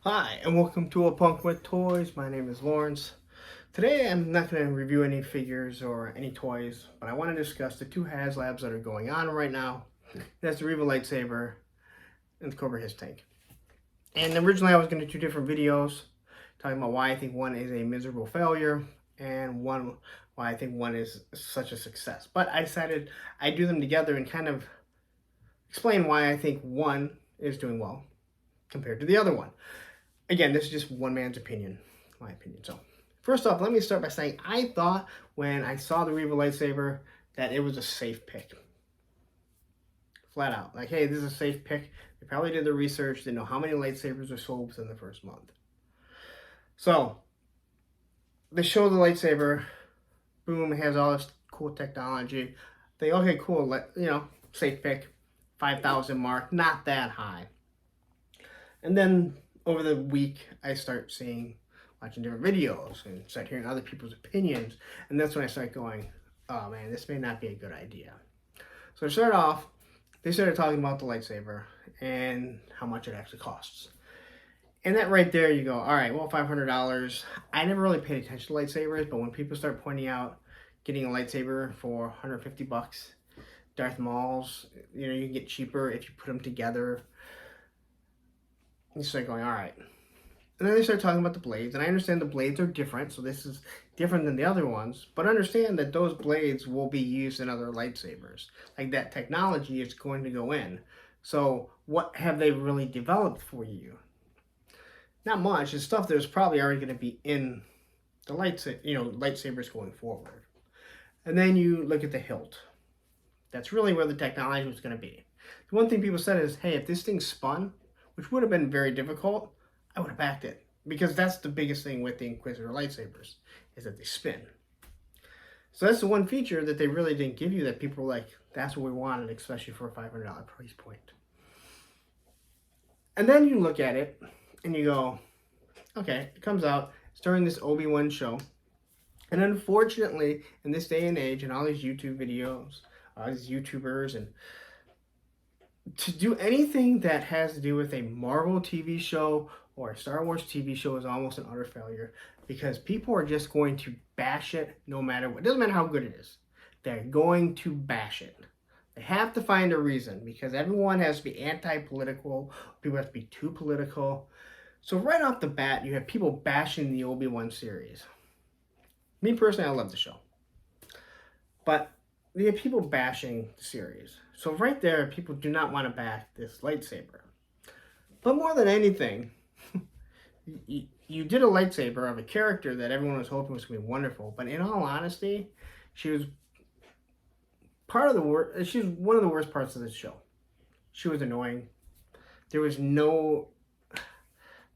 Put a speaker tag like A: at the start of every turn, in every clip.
A: Hi, and welcome to A Punk with Toys. My name is Lawrence. Today I'm not going to review any figures or any toys, but I want to discuss the two Haslabs that are going on right now. That's the Reva lightsaber and the Cobra HISS tank. And originally I was going to do two different videos talking about why I think one is a miserable failure and why I think one is such a success. But I decided I'd do them together and kind of explain why I think one is doing well compared to the other one. Again, this is just one man's opinion, my opinion. So, first off, let me start by saying I thought when I saw the Reva lightsaber that it was a safe pick. Flat out. Like, hey, this is a safe pick. They probably did the research. They know how many lightsabers are sold within the first month. So, they show the lightsaber. Boom, it has all this cool technology. They, okay, cool, safe pick. 5,000 mark, not that high. And then over the week, I start watching different videos and start hearing other people's opinions. And that's when I start going, oh man, this may not be a good idea. So to start off, they started talking about the lightsaber and how much it actually costs. And that right there, you go, all right, well, $500. I never really paid attention to lightsabers, but when people start pointing out getting a lightsaber for 150 bucks, Darth Maul's, you can get cheaper if you put them together. You start going, all right. And then they start talking about the blades, and I understand the blades are different, so this is different than the other ones, but understand that those blades will be used in other lightsabers. Like, that technology is going to go in. So what have they really developed for you? Not much. It's stuff that's probably already going to be in the lightsabers going forward. And then you look at the hilt. That's really where the technology was going to be. The one thing people said is, hey, if this thing spun, which would have been very difficult, I would have backed it. Because that's the biggest thing with the Inquisitor lightsabers, is that they spin. So that's the one feature that they really didn't give you that people were like, that's what we wanted, especially for a $500 price point. And then you look at it, and you go, okay, it comes out, it's during this Obi-Wan show. And unfortunately, in this day and age, and all these YouTube videos, these YouTubers, and to do anything that has to do with a Marvel TV show or a Star Wars TV show is almost an utter failure, because people are just going to bash it no matter what. It doesn't matter how good it is. They're going to bash it. They have to find a reason, because everyone has to be anti-political. People have to be too political. So right off the bat, you have people bashing the Obi-Wan series. Me personally, I love the show. But you have people bashing the series. So right there, people do not want to back this lightsaber. But more than anything, you did a lightsaber of a character that everyone was hoping was going to be wonderful. But in all honesty, she was she was one of the worst parts of the show. She was annoying. There was no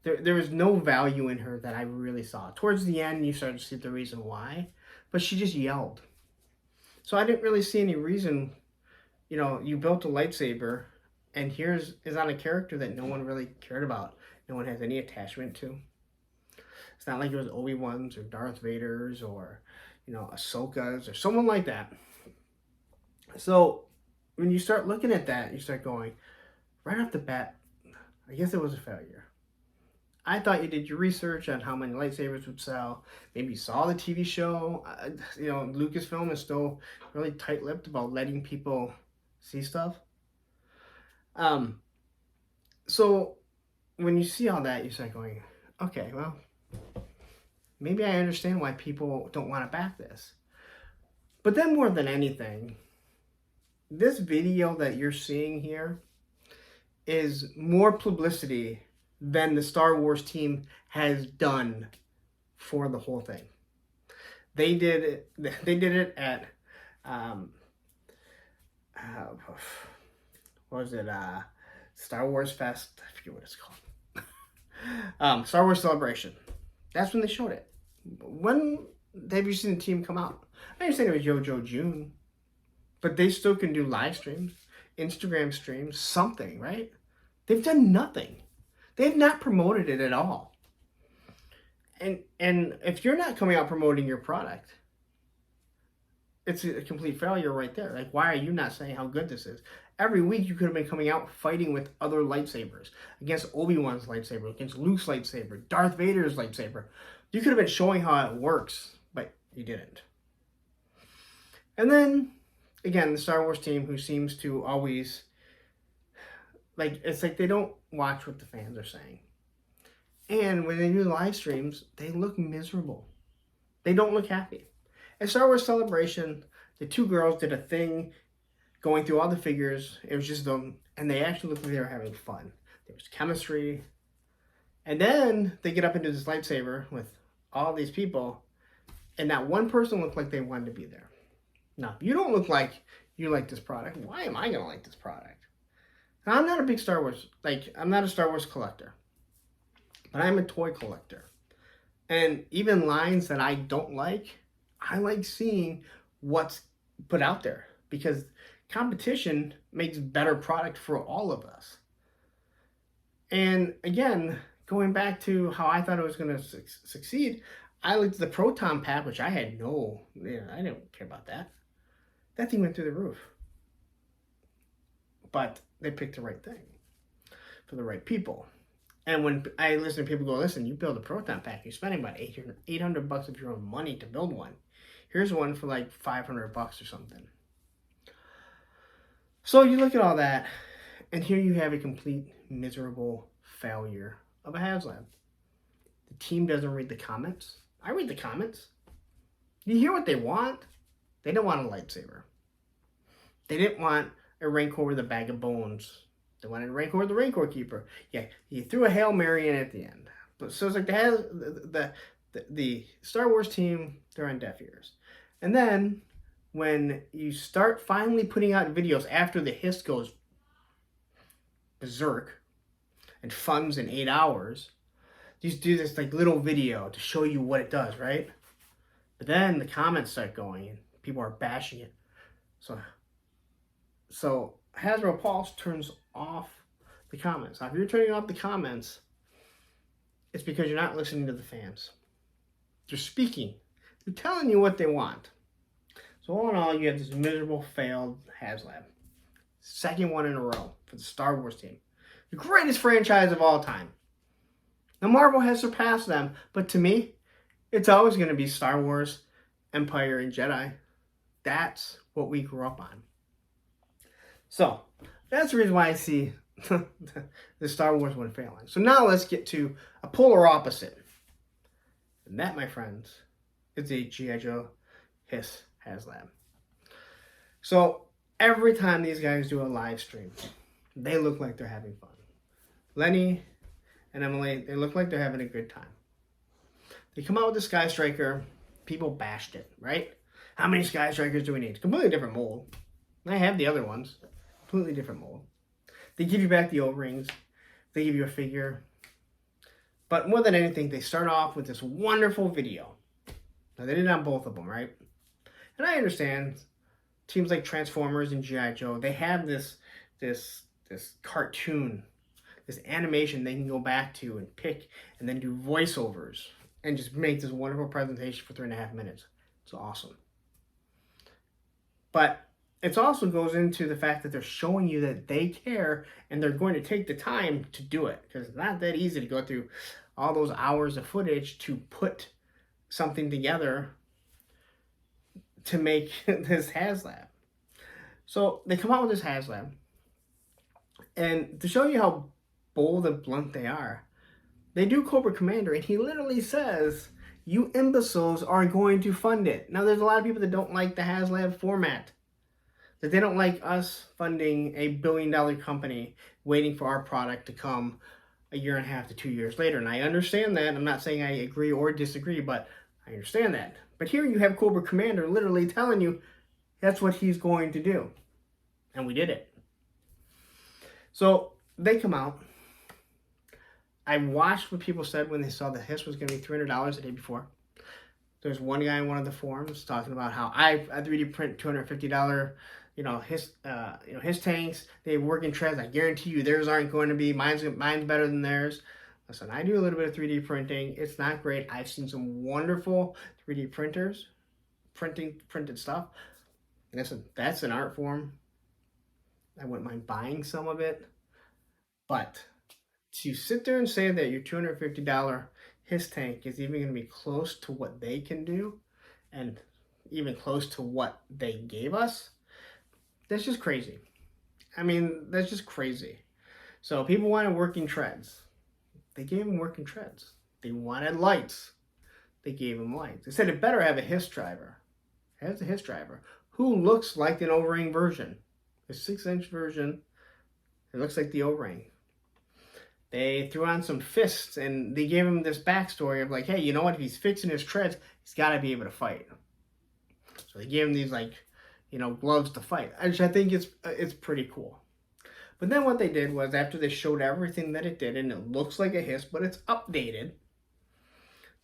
A: value in her that I really saw. Towards the end, you started to see the reason why. But she just yelled. So I didn't really see any reason. You built a lightsaber, and here's on a character that no one really cared about. No one has any attachment to. It's not like it was Obi-Wan's or Darth Vader's or, Ahsoka's or someone like that. So when you start looking at that, you start going, right off the bat, I guess it was a failure. I thought you did your research on how many lightsabers would sell. Maybe you saw the TV show. Lucasfilm is still really tight-lipped about letting people see stuff. So when you see all that, you start going, okay, well, maybe I understand why people don't want to back this. But then more than anything, this video that you're seeing here is more publicity than the Star Wars team has done for the whole thing. They did it at what was it? Star Wars Fest. I forget what it's called. Star Wars Celebration. That's when they showed it. When have you seen the team come out? I understand it was JoJo June, but they still can do live streams, Instagram streams, something, right? They've done nothing. They've not promoted it at all. And if you're not coming out promoting your product, it's a complete failure right there. Like, why are you not saying how good this is? Every week you could have been coming out fighting with other lightsabers, against Obi-Wan's lightsaber, against Luke's lightsaber, Darth Vader's lightsaber. You could have been showing how it works, but you didn't. And then, again, the Star Wars team, who seems to always, it's like they don't watch what the fans are saying. And when they do live streams, they look miserable. They don't look happy. At Star Wars Celebration, the two girls did a thing going through all the figures. It was just them, and they actually looked like they were having fun. There was chemistry. And then they get up into this lightsaber with all these people, and that one person looked like they wanted to be there. Now, if you don't look like you like this product, why am I going to like this product? Now, I'm not a big Star Wars, I'm not a Star Wars collector, but I'm a toy collector. And even lines that I don't like, I like seeing what's put out there, because competition makes better product for all of us. And again, going back to how I thought it was going to succeed, I looked at the Proton Pack, which I had I didn't care about that. That thing went through the roof. But they picked the right thing for the right people. And when I listen to people go, listen, you build a Proton Pack, you're spending about $800 of your own money to build one. Here's one for like $500 or something. So you look at all that, and here you have a complete miserable failure of a Haslab. The team doesn't read the comments. I read the comments. You hear what they want. They don't want a lightsaber. They didn't want a Rancor with a bag of bones. They wanted a Rancor with the Rancor Keeper. Yeah, you threw a Hail Mary in at the end. But so it's like the Star Wars team, they're on deaf ears. And then when you start finally putting out videos after the HISS goes berserk and funds in 8 hours, you just do this little video to show you what it does, right? But then the comments start going and people are bashing it. So Hasbro Pulse turns off the comments. Now, if you're turning off the comments, it's because you're not listening to the fans. They're speaking. They're telling you what they want. So all in all, you have this miserable, failed Haslab. Second one in a row for the Star Wars team. The greatest franchise of all time. Now, Marvel has surpassed them, but to me, it's always going to be Star Wars, Empire, and Jedi. That's what we grew up on. So, that's the reason why I see the Star Wars one failing. So now let's get to a polar opposite. And that, my friends, is the G.I. Joe HISS Haslab. So, every time these guys do a live stream, they look like they're having fun. Lenny and Emily, they look like they're having a good time. They come out with the Sky Striker. People bashed it, right? How many Sky Strikers do we need? Completely different mold. I have the other ones. Completely different mold. They give you back the O-rings. They give you a figure. But more than anything, they start off with this wonderful video. Now, they did it on both of them, right? And I understand teams like Transformers and G.I. Joe, they have this cartoon, this animation they can go back to and pick and then do voiceovers and just make this wonderful presentation for 3.5 minutes. It's awesome. But it also goes into the fact that they're showing you that they care and they're going to take the time to do it, because it's not that easy to go through all those hours of footage to put something together to make this Haslab. So they come out with this Haslab, and to show you how bold and blunt they are, they do Cobra Commander, and he literally says, you imbeciles are going to fund it. Now, there's a lot of people that don't like the Haslab format, that they don't like us funding a billion-dollar company waiting for our product to come 1.5 years to 2 years later. And I understand that. I'm not saying I agree or disagree, but I understand that. But here you have Cobra Commander literally telling you that's what he's going to do. And we did it. So they come out. I watched what people said when they saw the HISS was going to be $300 the day before. There's one guy in one of the forums talking about how I 3D print $250, HISS tanks. They work in treads. I guarantee you theirs aren't going to be. Mine's better than theirs. Listen, I do a little bit of 3D printing. It's not great. I've seen some wonderful 3D printers printed stuff. Listen, that's an art form. I wouldn't mind buying some of it. But to sit there and say that your $250 HISS tank is even going to be close to what they can do and even close to what they gave us, that's just crazy. I mean, that's just crazy. So people wanted working treads. They gave them working treads. They wanted lights. They gave them lights. They said it better have a HISS driver. It has a HISS driver who looks like an O-ring version. The 6-inch version, it looks like the O-ring. They threw on some fists and they gave him this backstory of like, hey, you know what? If he's fixing his treads, he's got to be able to fight. So they gave him these like, gloves to fight, which I think it's pretty cool. But then what they did was after they showed everything that it did, and it looks like a HISS, but it's updated.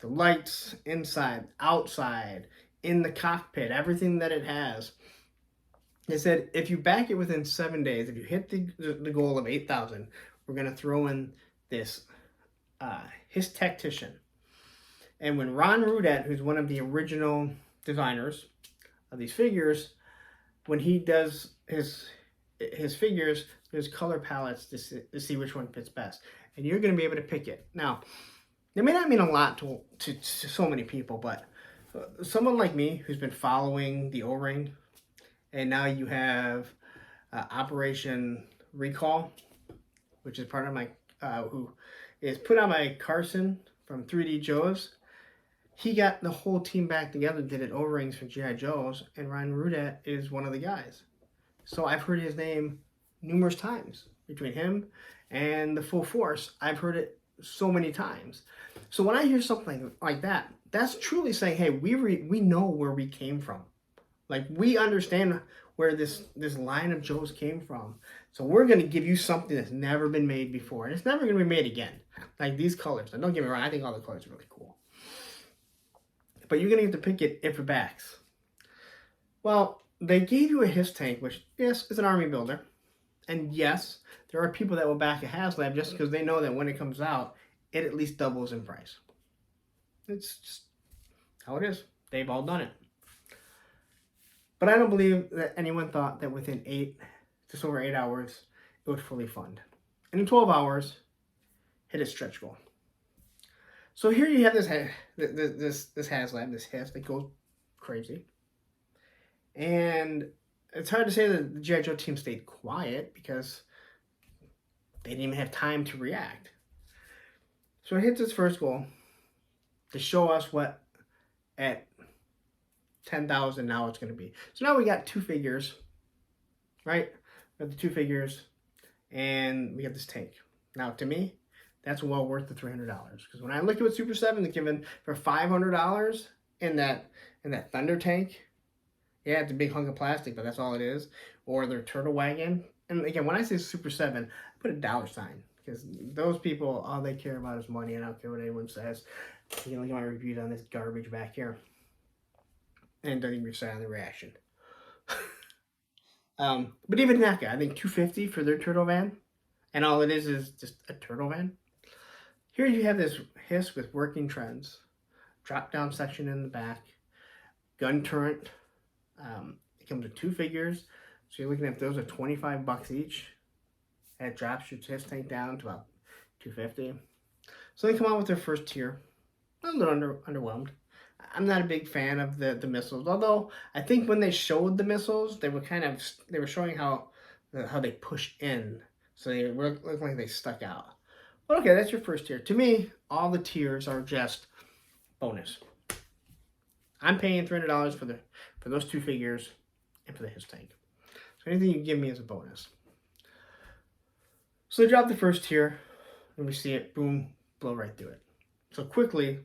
A: The lights inside, outside, in the cockpit, everything that it has. They said if you back it within 7 days, if you hit the goal of 8,000, we're going to throw in this HISS tactician. And when Ron Rudat, who's one of the original designers of these figures, when he does his figures, there's color palettes to see which one fits best. And you're going to be able to pick it. Now, it may not mean a lot to so many people, but someone like me who's been following the O-ring, and now you have Operation Recall, which is part of my, who is put on by Carson from 3D Joe's. He got the whole team back together, did it O-rings for G.I. Joe's, and Ron Rudat is one of the guys. So I've heard his name numerous times between him and the Full Force. I've heard it so many times. So when I hear something like that, that's truly saying, hey, we know where we came from. Like, we understand where this line of Joes came from. So we're going to give you something that's never been made before. And it's never going to be made again. Like these colors. And don't get me wrong, I think all the colors are really cool. But you're going to get to pick it if it backs. Well, they gave you a HISS tank, which, yes, is an army builder. And yes, there are people that will back a Haslab just because they know that when it comes out, it at least doubles in price. It's just how it is. They've all done it. But I don't believe that anyone thought that within just over 8 hours, it would fully fund. And in 12 hours, hit its stretch goal. So here you have this Haslab, this HISS that goes crazy. And it's hard to say that the G.I. Joe team stayed quiet because they didn't even have time to react. So it hits its first goal to show us what at 10,000 now it's going to be. So now we got two figures, right? We got the two figures, and we got this tank. Now, to me, that's well worth the $300. Because when I looked at what Super 7 is given for $500 in that Thunder tank, yeah, it's a big hunk of plastic, but that's all it is. Or their Turtle Wagon. And again, when I say Super 7, I put a dollar sign. Because those people, all they care about is money, and I don't care what anyone says. You can look at my reviews on this garbage back here. And don't even say on the reaction. But even that guy, I think $250 for their turtle van. And all it is just a turtle van. Here you have this HISS with working treads. Drop down section in the back. Gun turret. It comes with two figures. So you're looking at those are $25 each. That drops your HISS tank down to about $250. So they come out with their first tier. I'm a little underwhelmed. I'm not a big fan of the missiles, although I think when they showed the missiles, they were showing how they push in, so they look like they stuck out. But okay, that's your first tier. To me, all the tiers are just bonus. I'm paying $300 for those two figures and for the HISS tank. So anything you give me is a bonus. So they drop the first tier, and we see it, boom, blow right through it. So quickly,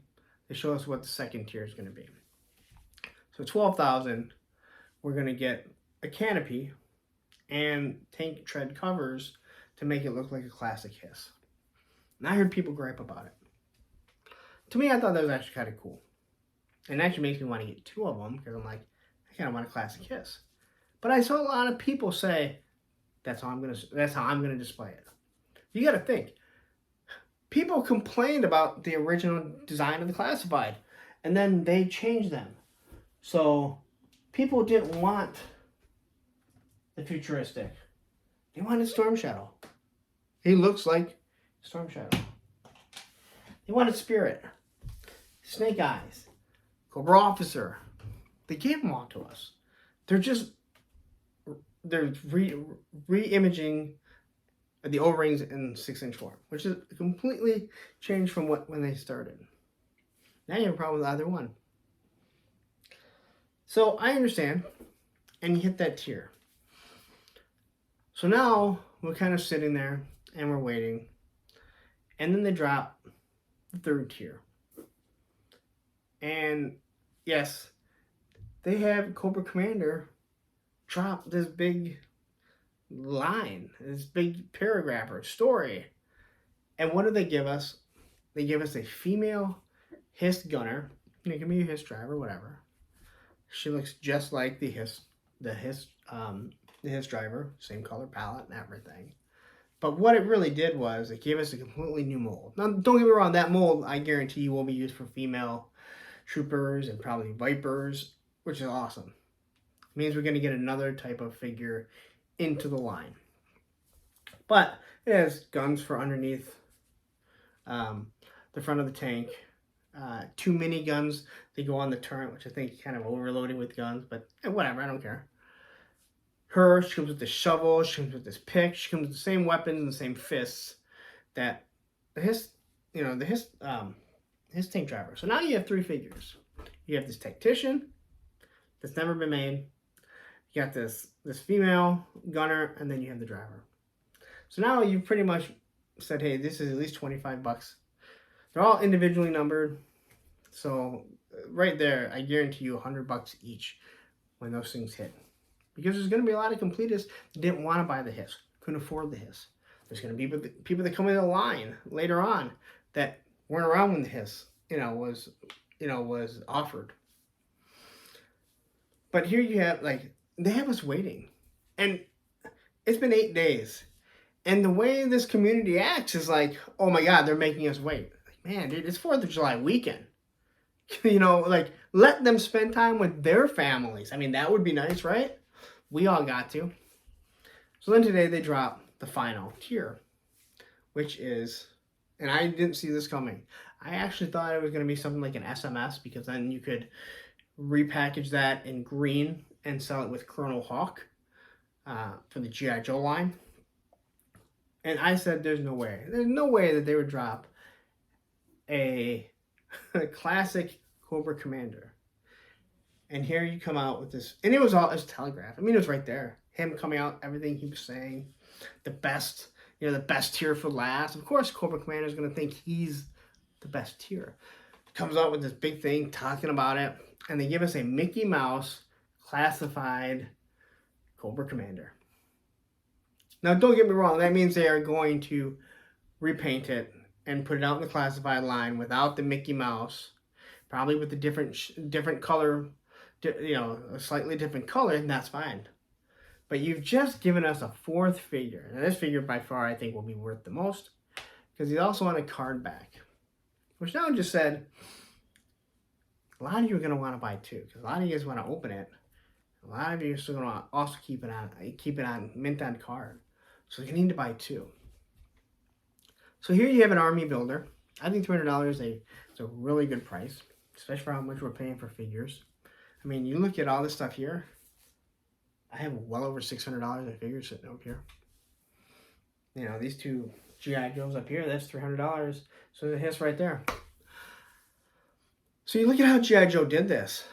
A: they show us what the second tier is going to be. So 12,000, we're going to get a canopy and tank tread covers to make it look like a classic HISS. And I heard people gripe about it. To me, I thought that was actually kind of cool. And it actually makes me want to get two of them because I'm like, I kind of want a classic HISS. But I saw a lot of people say, that's how I'm gonna display it. You got to think. People complained about the original design of the classified, and then they changed them. So people didn't want the futuristic. They wanted Storm Shadow. He looks like Storm Shadow. They wanted Spirit, Snake Eyes, Cobra Officer. They gave them all to us. They're re-imaging the O-rings in 6-inch form, which is completely changed from when they started. Now you have a problem with either one. So I understand, and you hit that tier. So now we're kind of sitting there and we're waiting, and then they drop the 3rd tier. And yes, they have Cobra Commander drop this big line, this big paragraph or story. And what do they give us? They give us a female HISS gunner. It can be a HISS driver, whatever. She looks just like the HISS driver, same color palette and everything. But what it really did was it gave us a completely new mold. Now, don't get me wrong, that mold, I guarantee you, will be used for female troopers and probably Vipers, which is awesome. It means we're going to get another type of figure into the line. But it has guns for underneath the front of the tank. 2 mini guns. They go on the turret, which I think kind of overloading with guns, but whatever, I don't care. She comes with the shovel, she comes with this pick, she comes with the same weapons and the same fists that the HISS tank driver. So now you have 3 figures. You have this tactician that's never been made. You got this female gunner, and then you have the driver. So now you've pretty much said, hey, this is at least $25. They're all individually numbered. So right there, I guarantee you $100 each when those things hit. Because there's going to be a lot of completists that didn't want to buy the HISS, couldn't afford the HISS. There's going to be people that come in the line later on that weren't around when the HISS, was offered. But here you have, they have us waiting. And it's been 8 days. And the way this community acts is like, oh my God, they're making us wait. Man, dude, it's 4th of July weekend. Let them spend time with their families. I mean, that would be nice, right? We all got to. So then today they drop the final tier, which is, and I didn't see this coming. I actually thought it was going to be something like an SMS, because then you could repackage that in green and sell it with Colonel Hawk for the G.I. Joe line. And I said, there's no way. There's no way that they would drop a classic Cobra Commander. And here you come out with this, and it was telegraphed. I mean, it was right there. Him coming out, everything he was saying, the best tier for last. Of course, Cobra Commander is going to think he's the best tier. Comes out with this big thing talking about it, and they give us a Mickey Mouse classified Cobra Commander. Now, don't get me wrong. That means they are going to repaint it and put it out in the classified line without the Mickey Mouse, probably with a different color, a slightly different color, and that's fine. But you've just given us a 4th figure. And this figure, by far, I think will be worth the most, because he's also on a card back. Which now just said, a lot of you are going to want to buy 2, because a lot of you guys want to open it. A lot of you are still going to also keep it on mint on card. So you need to buy 2. So here you have an army builder. I think $300 is a really good price, especially for how much we're paying for figures. I mean, you look at all this stuff here. I have well over $600 in figures sitting up here. These 2 G.I. Joes up here, that's $300. So the HISS right there. So you look at how G.I. Joe did this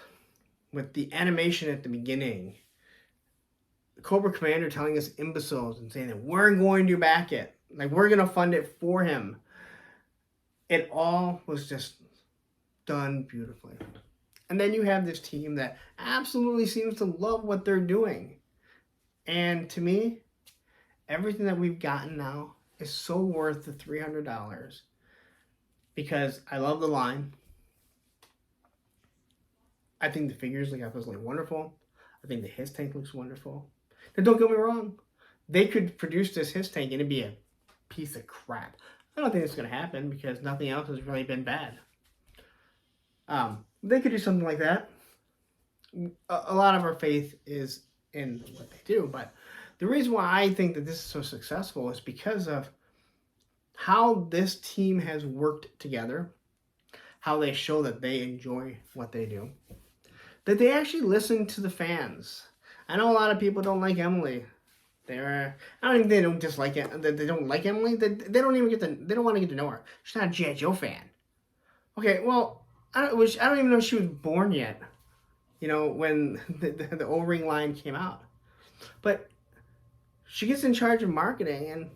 A: with the animation at the beginning. The Cobra Commander telling us imbeciles and saying that we're going to back it. We're going to fund it for him. It all was just done beautifully. And then you have this team that absolutely seems to love what they're doing. And to me, everything that we've gotten now is so worth the $300, because I love the line. I think the figures look absolutely wonderful. I think the HISS tank looks wonderful. Now, don't get me wrong. They could produce this HISS tank and it'd be a piece of crap. I don't think it's going to happen, because nothing else has really been bad. They could do something like that. A lot of our faith is in what they do, but The reason why I think that this is so successful is because of how this team has worked together, how they show that they enjoy what they do, that they actually listen to the fans. I know a lot of people don't like Emily. I don't think they don't dislike it. They don't like Emily. They don't even they don't want to get to know her. She's not a G.I. Joe fan. Okay, well, I don't even know if she was born yet. You know, when the O-ring line came out. But she gets in charge of marketing, and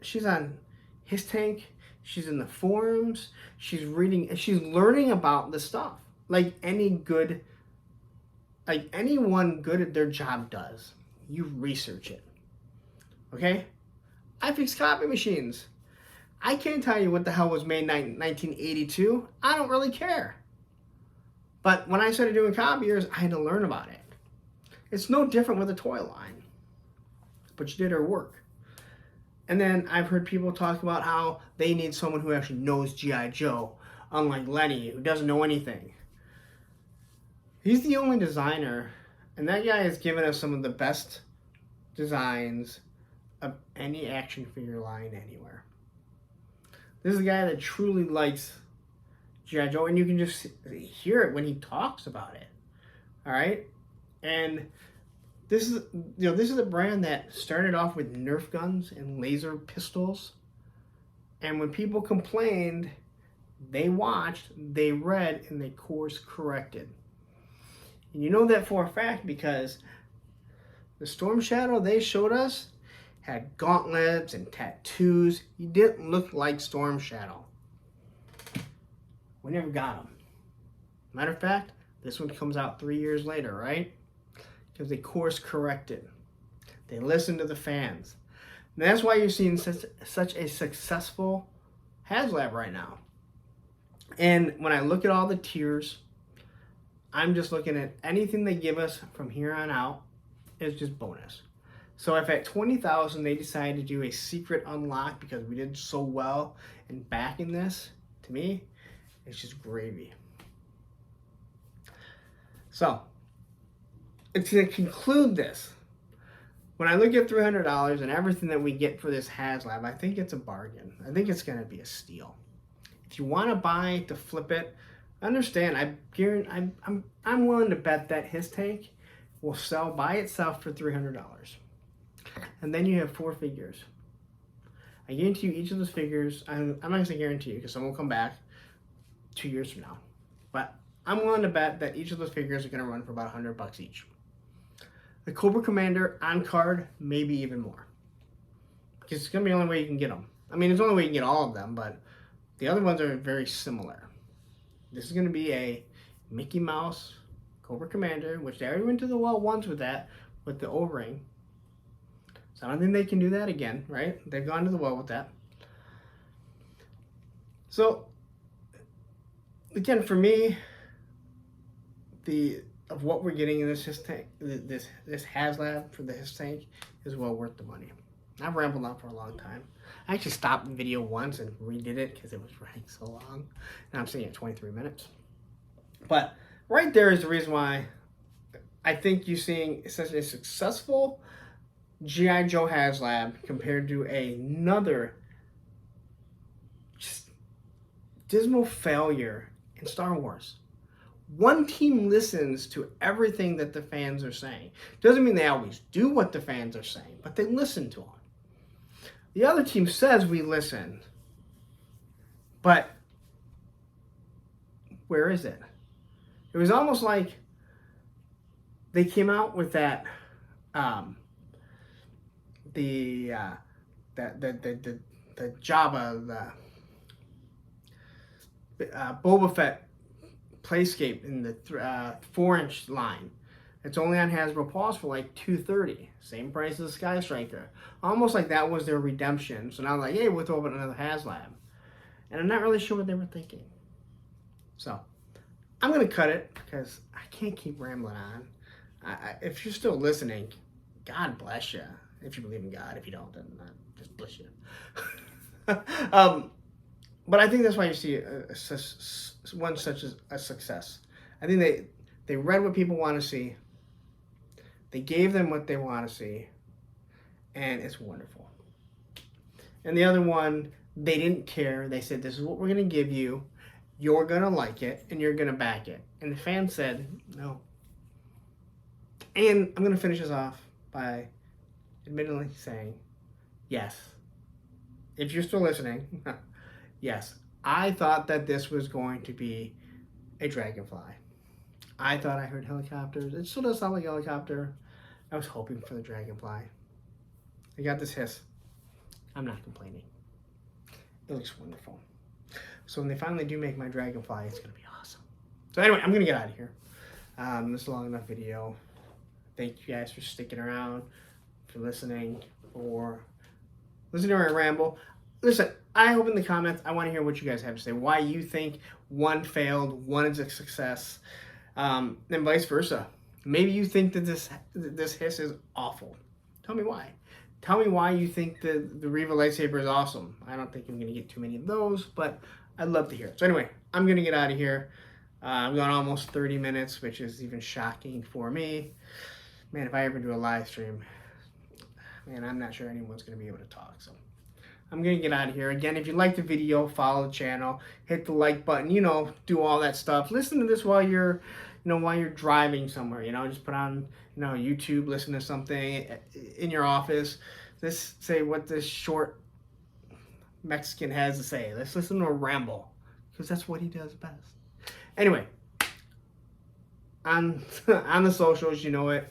A: she's on HISS Tank. She's in the forums. She's reading. She's learning about the stuff like anyone good at their job does. You research it. Okay? I fix copy machines. I can't tell you what the hell was made in 1982. I don't really care. But when I started doing copiers, I had to learn about it. It's no different with a toy line. But you did her work. And then I've heard people talk about how they need someone who actually knows G.I. Joe, unlike Lenny, who doesn't know anything. He's the only designer, and that guy has given us some of the best designs of any action figure line anywhere. This is a guy that truly likes G.I. Joe, and you can just hear it when he talks about it. All right? And this is a brand that started off with Nerf guns and laser pistols. And when people complained, they watched, they read, and they course corrected. And you know that for a fact because the Storm Shadow they showed us had gauntlets and tattoos. He didn't look like Storm Shadow. We never got him. Matter of fact, this one comes out 3 years later, right? Because they course corrected. They listened to the fans. And that's why you're seeing such a successful Haslab right now. And when I look at all the tiers, I'm just looking at anything they give us from here on out is just bonus. So if at 20,000 they decide to do a secret unlock because we did so well in backing this, to me, it's just gravy. So, to conclude this, when I look at $300 and everything that we get for this Haslab, I think it's a bargain. I think it's going to be a steal. If you want to buy to flip it, understand, I'm willing to bet that his tank will sell by itself for $300. And then you have 4 figures. I guarantee you each of those figures, I'm not going to guarantee you because some will come back 2 years from now. But I'm willing to bet that each of those figures are going to run for about $100 each. The Cobra Commander on card, maybe even more. Because it's going to be the only way you can get them. I mean, it's the only way you can get all of them, but the other ones are very similar. This is going to be a Mickey Mouse Cobra Commander, which they already went to the well once with that, with the O-ring. So I don't think they can do that again, right? They've gone to the well with that. So, again, for me, of what we're getting in this HISS tank, this Haslab for the HISS tank is well worth the money. I've rambled on for a long time. I actually stopped the video once and redid it because it was running so long. Now I'm sitting at 23 minutes. But right there is the reason why I think you're seeing such a successful G.I. Joe Haslab compared to another just dismal failure in Star Wars. One team listens to everything that the fans are saying. Doesn't mean they always do what the fans are saying, but they listen to them. The other team says we listen, but where is it? It was almost like they came out with that the Jabba, the Boba Fett playscape in the 4-inch line. It's only on Hasbro Pulse for like $230, same price as Sky Striker. Almost like that was their redemption. So now like, hey, we'll throw up another Haslab, and I'm not really sure what they were thinking. So I'm gonna cut it because I can't keep rambling on. If you're still listening, God bless you. If you believe in God, if you don't, then just bless you. But I think that's why you see one such as a success. I think they read what people want to see. They gave them what they want to see. and it's wonderful. And the other one, they didn't care. They said, this is what we're going to give you. You're going to like it, and you're going to back it. And the fan said, no. And I'm going to finish this off by admittedly saying, yes. If you're still listening, yes. I thought that this was going to be a dragonfly. I thought I heard helicopters. It still does sound like a helicopter. I was hoping for the dragonfly. I got this HISS. I'm not complaining. It looks wonderful. So when they finally do make my dragonfly, it's going to be awesome. So anyway, I'm going to get out of here. This is a long enough video. Thank you guys for sticking around, for listening, for listening to my ramble. Listen, I hope in the comments, I want to hear what you guys have to say. Why you think one failed, one is a success, and vice versa. Maybe you think that this HISS is awful. Tell me why. Tell me why you think the Reva lightsaber is awesome. I don't think I'm going to get too many of those, but I'd love to hear it. So anyway, I'm going to get out of here. I've gone almost 30 minutes, which is even shocking for me. Man, if I ever do a live stream, man, I'm not sure anyone's going to be able to talk. So I'm going to get out of here. Again, if you like the video, follow the channel, hit the like button, you know, do all that stuff. Listen to this while you're, while you're driving somewhere, just put on, YouTube, listen to something in your office. Just say what this short Mexican has to say. Let's listen to a ramble, because that's what he does best. Anyway, on the socials, you know it.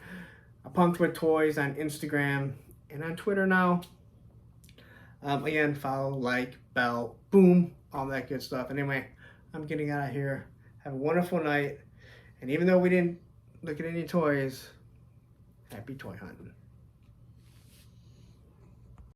A: I Punked with Toys on Instagram and on Twitter now. Again, follow, like, bell, boom, all that good stuff. Anyway, I'm getting out of here. Have a wonderful night. And even though we didn't look at any toys, happy toy hunting.